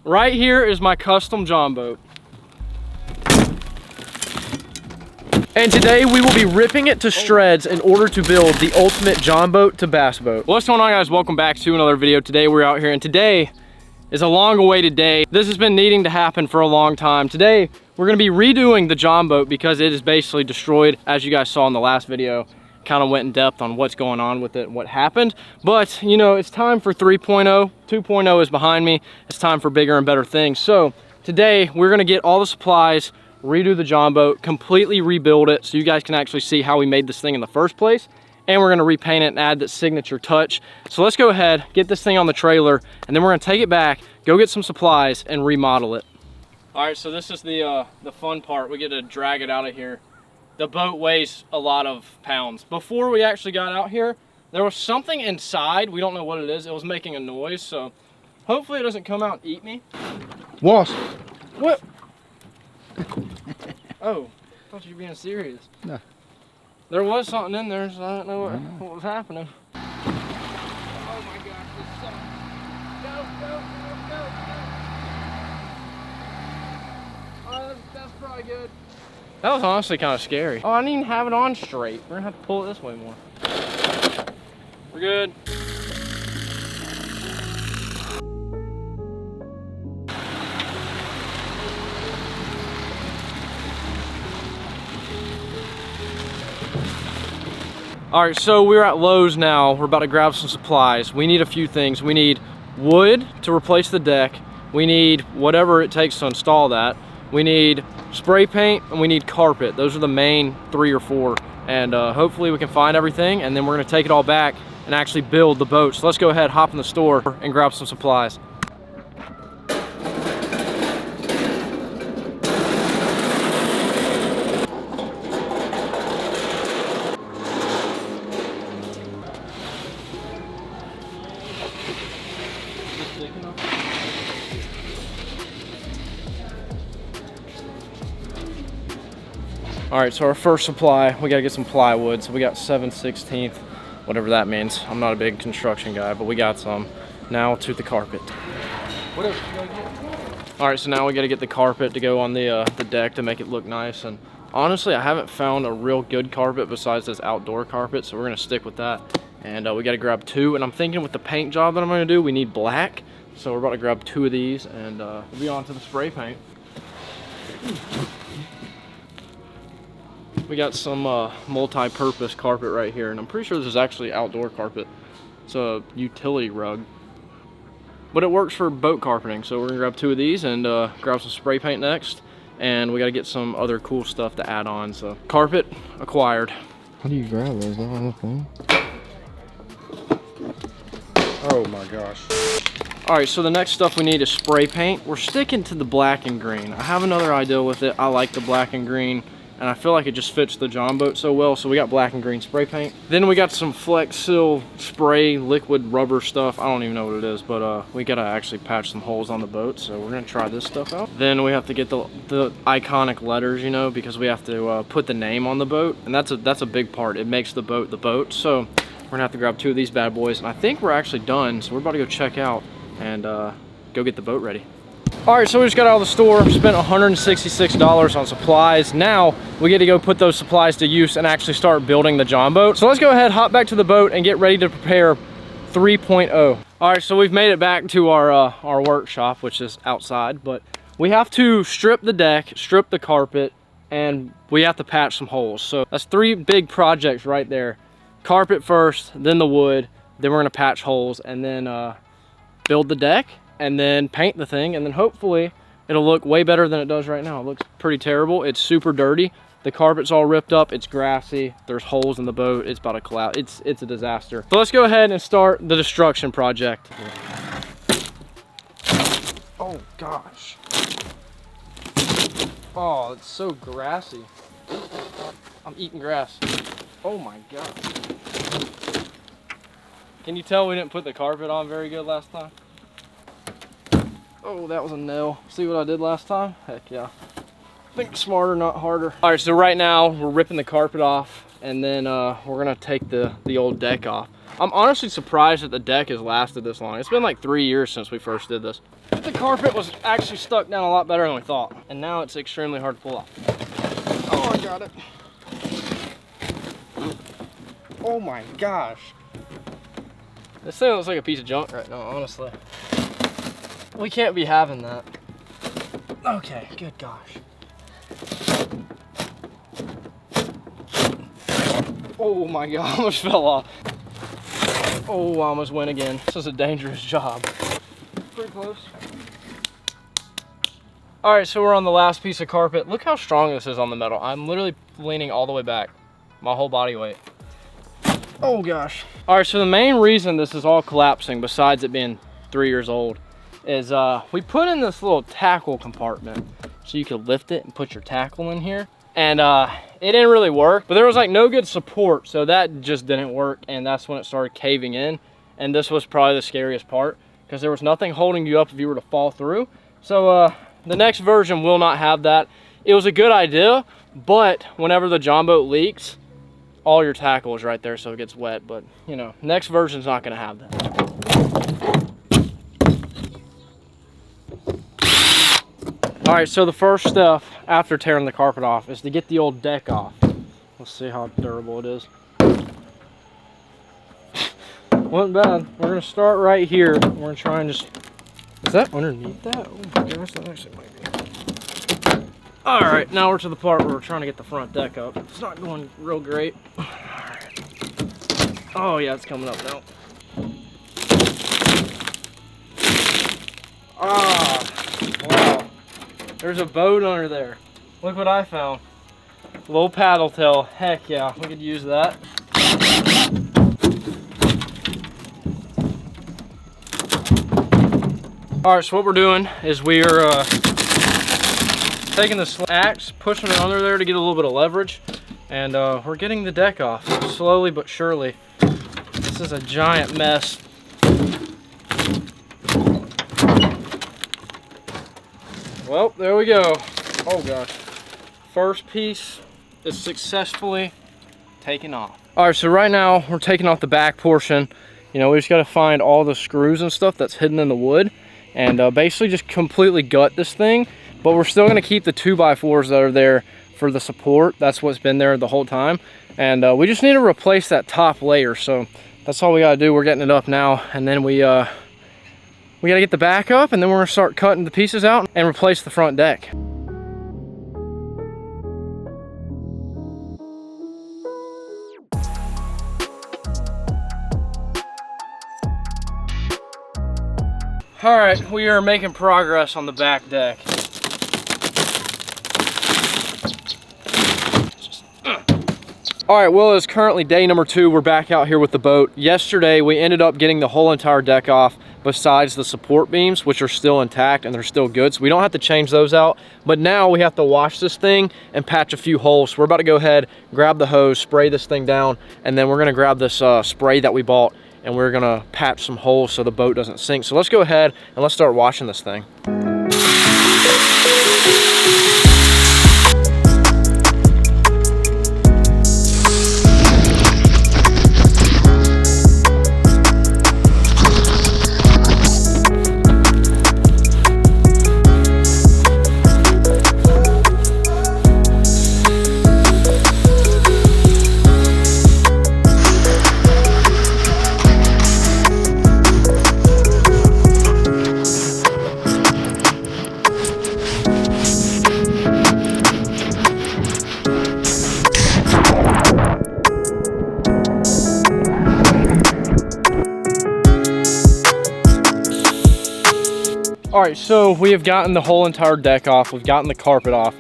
Right here is my Custom Jon Boat. And today we will be ripping it to shreds in order to build the ultimate Jon Boat to bass boat. What's going on, guys? Welcome back to another video. Today we're out here, and today is a long awaited day. This has been needing to happen for a long time. Today we're gonna be redoing the Jon Boat because it is basically destroyed. As you guys saw in the last video, kind of went in depth on what's going on with it and what happened. But you know, it's time for 3.0. 2.0 is behind me. It's time for bigger and better things. So today we're gonna get all the supplies, redo the Jon Boat, completely rebuild it so you guys can actually see how we made this thing in the first place. And we're gonna repaint it and add that signature touch. So let's go ahead, get this thing on the trailer, and then we're gonna take it back, go get some supplies, and remodel it. All right, so this is the fun part. We get to drag it out of here. The boat weighs a lot of pounds. Before we actually got out here, there was something inside. We don't know what it is. It was making a noise, so hopefully it doesn't come out and eat me. Wasp. What? Oh, I thought you were being serious. No. There was something in there, so I don't know what was happening. Oh my gosh, this sucks. Go. Oh, that's probably good. That was honestly kind of scary. Oh, I didn't even have it on straight. We're gonna have to pull it this way more. We're good. All right, so we're at Lowe's now. We're about to grab some supplies. We need a few things. We need wood to replace the deck. We need whatever it takes to install that. We need spray paint, and we need carpet. Those are the main 3 or 4. And hopefully we can find everything, and then we're gonna take it all back and actually build the boat. So let's go ahead, hop in the store, and grab some supplies. All right, so our first supply, we gotta get some plywood. So we got 7/16, whatever that means. I'm not a big construction guy, but we got some. Now to the carpet. What else you gotta get? All right, so now we gotta get the carpet to go on the deck to make it look nice. And honestly, I haven't found a real good carpet besides this outdoor carpet, so we're gonna stick with that. And we gotta grab 2, and I'm thinking with the paint job that I'm gonna do, we need black. So we're about to grab 2 of these, and we'll be on to the spray paint. We got some multi-purpose carpet right here, and I'm pretty sure this is actually outdoor carpet. It's a utility rug, but it works for boat carpeting. So we're gonna grab 2 of these and grab some spray paint next, and we gotta get some other cool stuff to add on. So carpet acquired. How do you grab those? Is that on the thing? Oh my gosh. All right, so the next stuff we need is spray paint. We're sticking to the black and green. I have another idea with it. I like the black and green, and I feel like it just fits the Jon Boat so well. So we got black and green spray paint. Then we got some Flex Seal spray liquid rubber stuff. I don't even know what it is, but we gotta actually patch some holes on the boat. So we're gonna try this stuff out. Then we have to get the iconic letters, you know, because we have to put the name on the boat, and that's a big part. It makes the boat the boat. So we're gonna have to grab 2 of these bad boys, and I think we're actually done. So we're about to go check out and go get the boat ready. All right, so we just got out of the store, spent $166 on supplies. Now we get to go put those supplies to use and actually start building the Jon Boat. So let's go ahead, hop back to the boat, and get ready to prepare 3.0. All right, so we've made it back to our workshop, which is outside, but we have to strip the deck, strip the carpet, and we have to patch some holes. So that's 3 big projects right there. Carpet first, then the wood, then we're gonna patch holes, and then build the deck, and then paint the thing, and then hopefully it'll look way better than it does right now. It looks pretty terrible. It's super dirty. The carpet's all ripped up. It's grassy. There's holes in the boat. It's about to collapse. It's a disaster. So let's go ahead and start the destruction project. Oh gosh. Oh, it's so grassy. I'm eating grass. Oh my god. Can you tell we didn't put the carpet on very good last time? Oh, that was a nail. See what I did last time? Heck yeah. Think smarter, not harder. All right, so right now we're ripping the carpet off, and then we're gonna take the old deck off. I'm honestly surprised that the deck has lasted this long. It's been like 3 years since we first did this. But the carpet was actually stuck down a lot better than we thought. And now it's extremely hard to pull off. Oh, I got it. Oh my gosh. This thing looks like a piece of junk right now, honestly. We can't be having that. Okay, good gosh. Oh my God, I almost fell off. Oh, I almost went again. This is a dangerous job. Pretty close. All right, so we're on the last piece of carpet. Look how strong this is on the metal. I'm literally leaning all the way back, my whole body weight. Oh gosh. All right, so the main reason this is all collapsing, besides it being 3 years old, is we put in this little tackle compartment so you could lift it and put your tackle in here. And it didn't really work, but there was like no good support, so that just didn't work, and that's when it started caving in. And this was probably the scariest part, because there was nothing holding you up if you were to fall through. So the next version will not have that. It was a good idea, but whenever the Jon Boat leaks, all your tackle is right there, so it gets wet. But you know, next version's not gonna have that. All right, so the first step after tearing the carpet off is to get the old deck off. Let's see how durable it is. Wasn't bad. We're gonna start right here. We're gonna try and just, is that underneath that? Oh my gosh, that actually might be. All right, now we're to the part where we're trying to get the front deck up. It's not going real great. All right. Oh yeah, it's coming up now. Ah, wow. There's a boat under there. Look what I found. Little paddle tail. Heck yeah, we could use that. All right, so what we're doing is we are taking the axe, pushing it under there to get a little bit of leverage, and we're getting the deck off slowly but surely. This is a giant mess. Well, there we go. Oh gosh. First piece is successfully taken off. All right, so right now we're taking off the back portion. You know, we just gotta find all the screws and stuff that's hidden in the wood, and basically just completely gut this thing. But we're still gonna keep the 2x4s that are there for the support. That's what's been there the whole time. And we just need to replace that top layer. So that's all we gotta do. We're getting it up now, and then we gotta get the back up, and then we're gonna start cutting the pieces out and replace the front deck. All right, we are making progress on the back deck. All right, well, it's currently day number 2. We're back out here with the boat. Yesterday, we ended up getting the whole entire deck off besides the support beams, which are still intact and they're still good. So we don't have to change those out. But now we have to wash this thing and patch a few holes. So we're about to go ahead, grab the hose, spray this thing down, and then we're gonna grab this spray that we bought, and we're gonna patch some holes so the boat doesn't sink. So let's go ahead and let's start washing this thing. All right, so we have gotten the whole entire deck off. We've gotten the carpet off.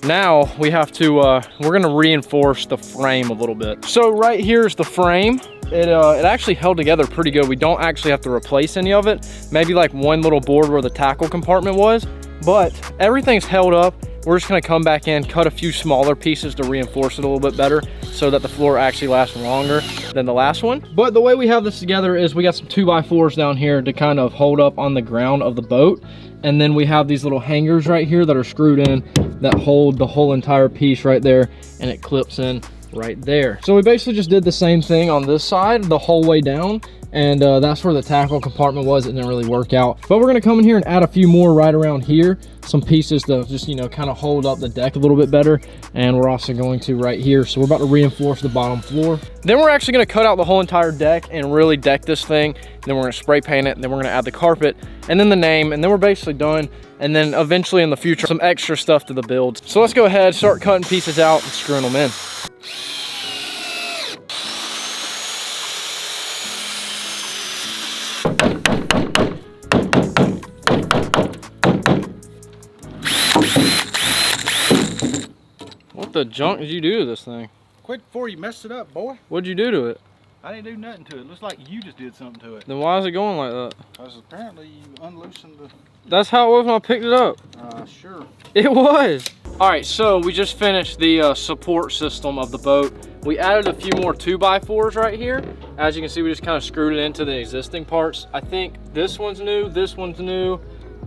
Now we have to, we're gonna reinforce the frame a little bit. So right here is the frame. It actually held together pretty good. We don't actually have to replace any of it. Maybe like one little board where the tackle compartment was, but everything's held up. We're just gonna come back in, cut a few smaller pieces to reinforce it a little bit better so that the floor actually lasts longer than the last one. But the way we have this together is we got some 2x4s down here to kind of hold up on the ground of the boat. And then we have these little hangers right here that are screwed in that hold the whole entire piece right there, and it clips in right there. So we basically just did the same thing on this side the whole way down, and that's where the tackle compartment was. It didn't really work out, but we're gonna come in here and add a few more right around here, some pieces to just, you know, kind of hold up the deck a little bit better. And we're also going to right here, so we're about to reinforce the bottom floor. Then we're actually gonna cut out the whole entire deck and really deck this thing. And then we're gonna spray paint it, and then we're gonna add the carpet and then the name, and then we're basically done. And then eventually in the future, some extra stuff to the build. So let's go ahead, start cutting pieces out and screwing them in. What the junk did you do to this thing? Quit before you messed it up, boy. What'd you do to it? I didn't do nothing to it. Looks like you just did something to it. Then why is it going like that? Because apparently you unloosened the... That's how it was when I picked it up. Sure. It was. All right, so we just finished the support system of the boat. We added a few more 2x4s right here. As you can see, we just kind of screwed it into the existing parts. I think this one's new,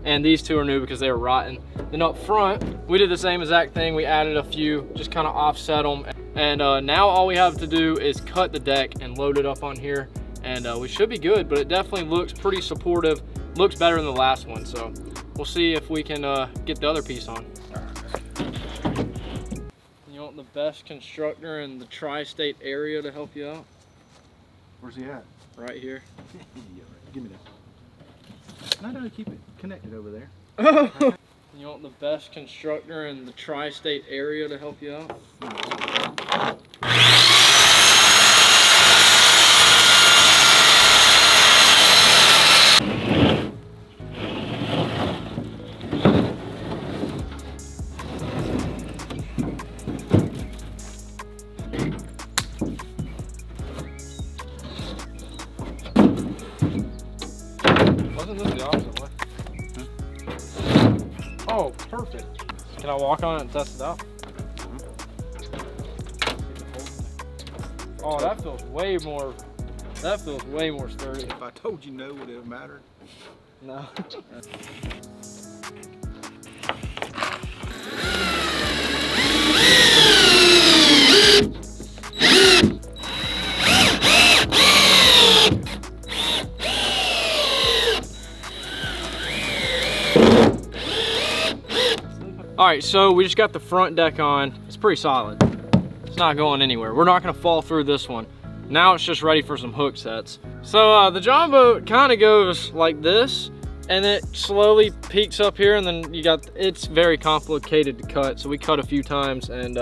and these two are new because they were rotten. Then up front, we did the same exact thing. We added a few, just kind of offset them. And now all we have to do is cut the deck and load it up on here. And we should be good, but it definitely looks pretty supportive. Looks better than the last one. So we'll see if we can get the other piece on. You want the best constructor in the tri-state area to help you out? Where's he at? Right here. Yeah, right. Give me that. No, keep it connected over there. You want the best constructor in the tri-state area to help you out? Wasn't this the opposite way? Oh, perfect. Can I walk on it and test it out? Oh, that feels way more sturdy. If I told you no, would it have mattered? No. All right, so we just got the front deck on. It's pretty solid. It's not going anywhere. We're not gonna fall through this one. Now it's just ready for some hook sets. So the Jon Boat kind of goes like this, and it slowly peaks up here, and then you got, it's very complicated to cut. So we cut a few times, and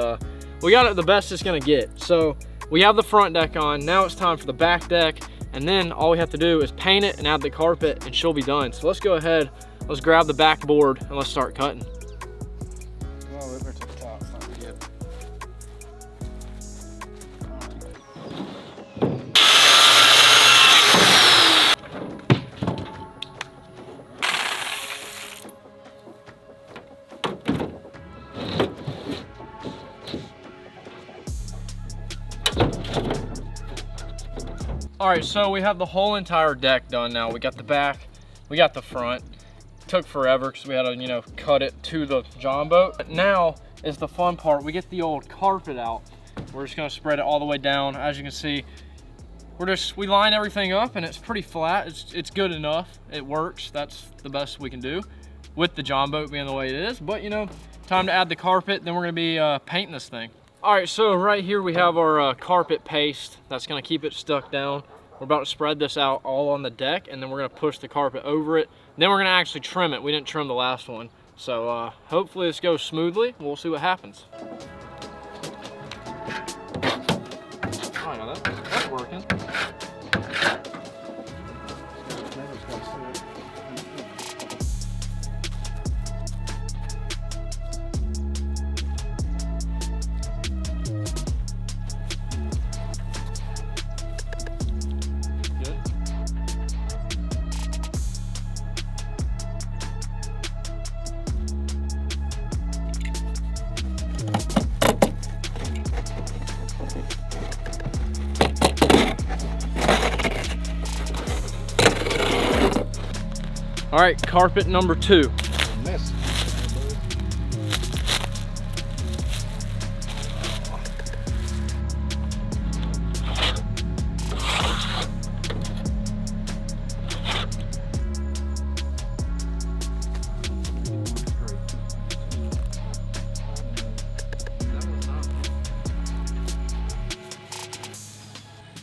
we got it the best it's gonna get. So we have the front deck on. Now it's time for the back deck, and then all we have to do is paint it and add the carpet, and she'll be done. So let's go ahead, let's grab the back board, and let's start cutting. Oh, over to the top. Yep. All right, so we have the whole entire deck done now. We got the back, we got the front. Took forever because we had to, you know, cut it to the Jon Boat. But now is the fun part. We get the old carpet out. We're just gonna spread it all the way down. As you can see, we line everything up and it's pretty flat. It's good enough. It works. That's the best we can do with the Jon Boat being the way it is. But you know, time to add the carpet. Then we're gonna be painting this thing. All right, so right here we have our carpet paste that's gonna keep it stuck down. We're about to spread this out all on the deck, and then we're gonna push the carpet over it. Then we're gonna actually trim it. We didn't trim the last one. So hopefully this goes smoothly. We'll see what happens. Oh yeah, that's working. All right, carpet number 2. Mess.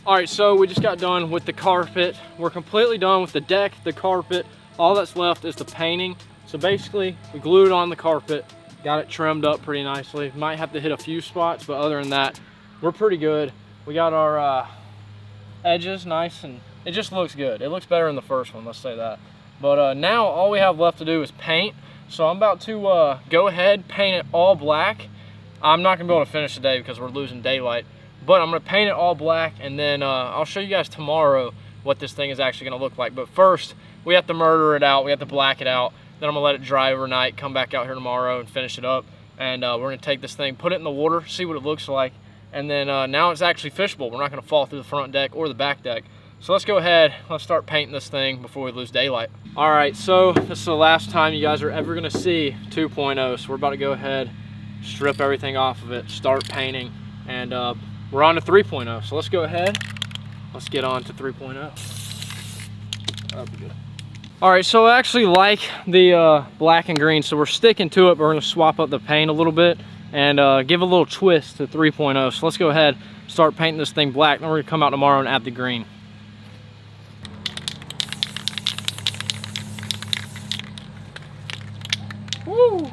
All right, so we just got done with the carpet. We're completely done with the deck, the carpet. All that's left is the painting. So basically, we glued on the carpet, got it trimmed up pretty nicely. Might have to hit a few spots, but other than that, we're pretty good. We got our edges nice, and it just looks good. It looks better than the first one, let's say that. But now all we have left to do is paint. So I'm about to go ahead, paint it all black. I'm not gonna be able to finish today because we're losing daylight, but I'm gonna paint it all black, and then I'll show you guys tomorrow what this thing is actually gonna look like. But first, we have to murder it out, we have to black it out, then I'm gonna let it dry overnight, come back out here tomorrow and finish it up. And we're gonna take this thing, put it in the water, see what it looks like, and then now it's actually fishable. We're not gonna fall through the front deck or the back deck. So let's go ahead, let's start painting this thing before we lose daylight. All right, so this is the last time you guys are ever gonna see 2.0. So we're about to go ahead, strip everything off of it, start painting, and we're on to 3.0. So let's go ahead, let's get on to 3.0. That'll be good. All right, so I actually like the black and green, so we're sticking to it, but we're gonna swap up the paint a little bit and give a little twist to 3.0. So let's go ahead, start painting this thing black, then we're gonna come out tomorrow and add the green. Woo!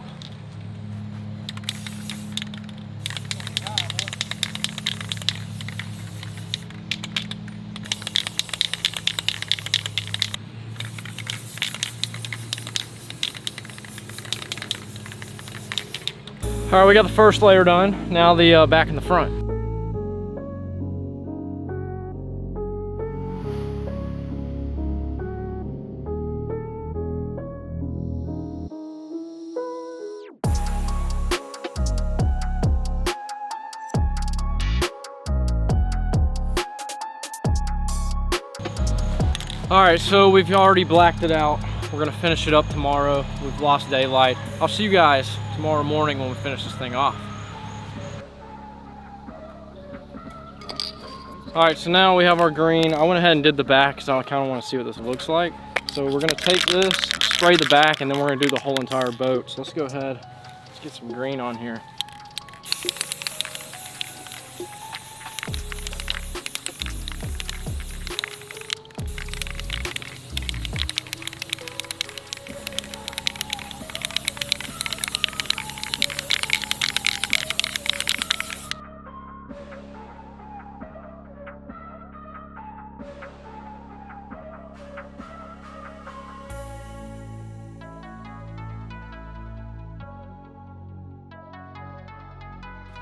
All right, we got the first layer done. Now the back and the front. All right, so we've already blacked it out. We're gonna finish it up tomorrow. We've lost daylight. I'll see you guys tomorrow morning when we finish this thing off. All right, so now we have our green. I went ahead and did the back because I kind of want to see what this looks like. So we're gonna take this, spray the back, and then we're gonna do the whole entire boat. So let's go ahead, let's get some green on here.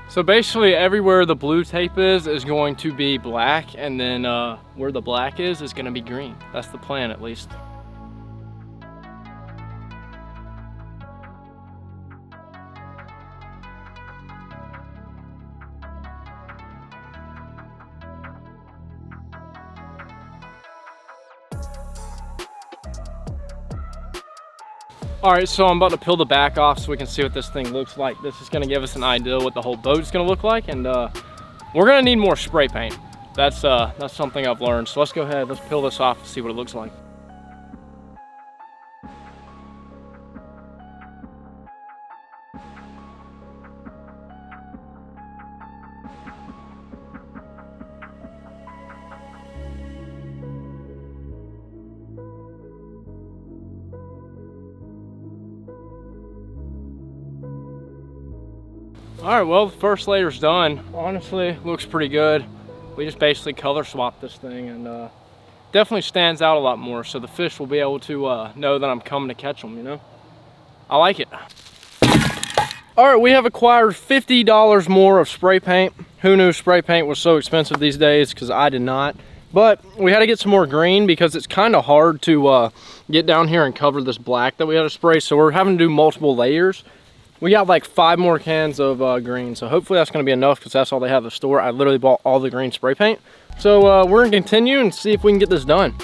So basically everywhere the blue tape is going to be black, and then where the black is going to be green. That's the plan, at least. All right, so I'm about to peel the back off so we can see what this thing looks like. This is gonna give us an idea what the whole boat is gonna look like, and we're gonna need more spray paint. That's something I've learned. So let's go ahead, let's peel this off and see what it looks like. All right, well, the first layer's done. Honestly, looks pretty good. We just basically color swapped this thing, and definitely stands out a lot more, so the fish will be able to know that I'm coming to catch them, you know? I like it. All right, we have acquired $50 more of spray paint. Who knew spray paint was so expensive these days? Because I did not. But we had to get some more green because it's kind of hard to get down here and cover this black that we had to spray, so we're having to do multiple layers. We got like 5 more cans of green, so hopefully that's gonna be enough because that's all they have in the store. I literally bought all the green spray paint. So we're gonna continue and see if we can get this done.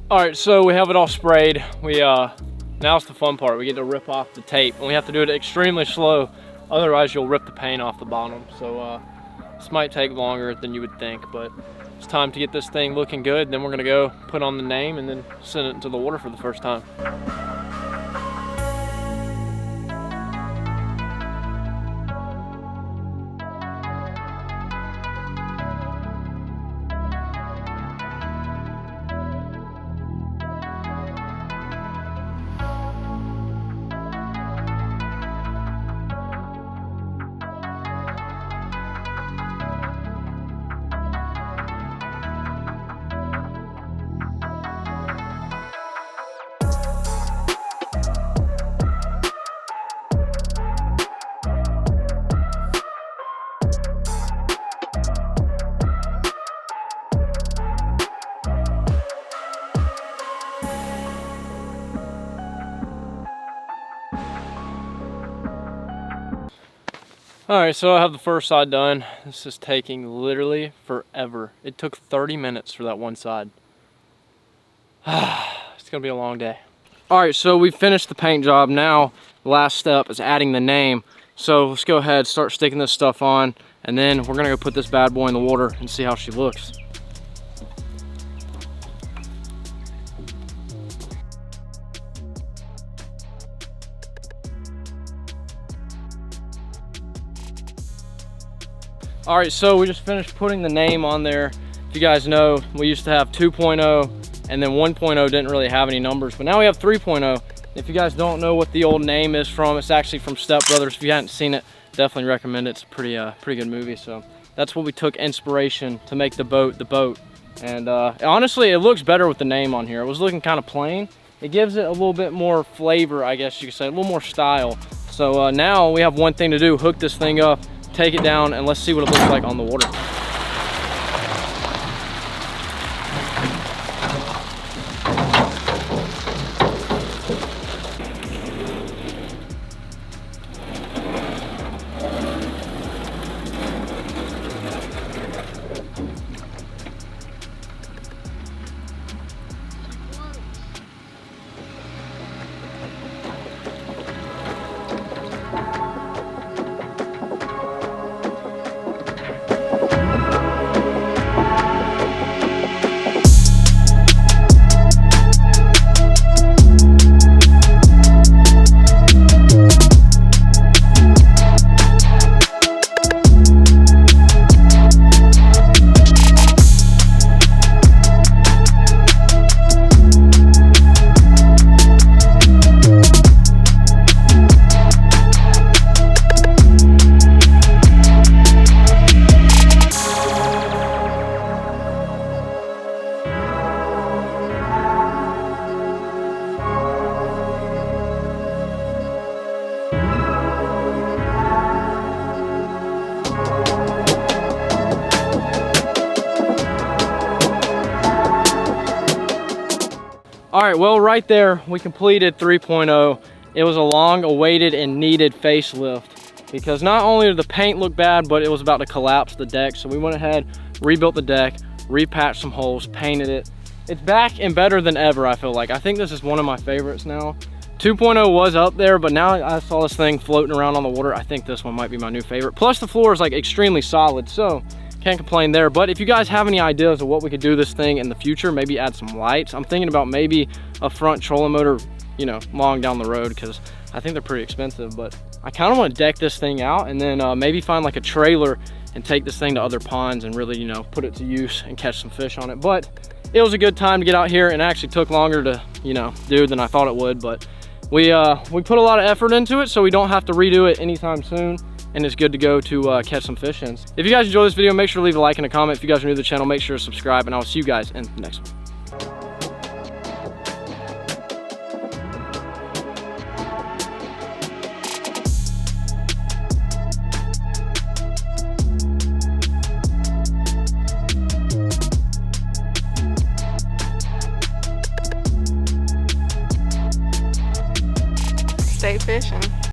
All right, so we have it all sprayed. Now's the fun part. We get to rip off the tape, and we have to do it extremely slow. Otherwise, you'll rip the paint off the bottom. So this might take longer than you would think, but it's time to get this thing looking good. Then we're gonna go put on the name and then send it into the water for the first time. All right, so I have the first side done. This is taking literally forever. It took 30 minutes for that one side. It's gonna be a long day. All right, so we finished the paint job. Now, the last step is adding the name. So let's go ahead, start sticking this stuff on, and then we're gonna go put this bad boy in the water and see how she looks. All right, so we just finished putting the name on there. If you guys know, we used to have 2.0 and then 1.0 didn't really have any numbers, but now we have 3.0. If you guys don't know what the old name is from, it's actually from Step Brothers. If you hadn't seen it, definitely recommend it. It's a pretty good movie. So that's what we took inspiration to make the boat. And honestly, it looks better with the name on here. It was looking kind of plain. It gives it a little bit more flavor, I guess you could say, a little more style. So now we have one thing to do, hook this thing up, take it down, and let's see what it looks like on the water. All right, well, right there, we completed 3.0. It was a long awaited and needed facelift because not only did the paint look bad, but it was about to collapse the deck. So we went ahead, rebuilt the deck, repatched some holes, painted it. It's back and better than ever, I feel like. I think this is one of my favorites now. 2.0 was up there, but now I saw this thing floating around on the water. I think this one might be my new favorite. Plus the floor is like extremely solid, so can't complain there. But if you guys have any ideas of what we could do this thing in the future, maybe add some lights. I'm thinking about maybe a front trolling motor, you know, long down the road, because I think they're pretty expensive. But I kind of want to deck this thing out and then maybe find like a trailer and take this thing to other ponds and really, you know, put it to use and catch some fish on it. But it was a good time to get out here, and actually took longer to, you know, do than I thought it would. But we put a lot of effort into it, so we don't have to redo it anytime soon, and it's good to go to catch some fish in. If you guys enjoyed this video, make sure to leave a like and a comment. If you guys are new to the channel, make sure to subscribe, and I'll see you guys in the next one. Stay fishing.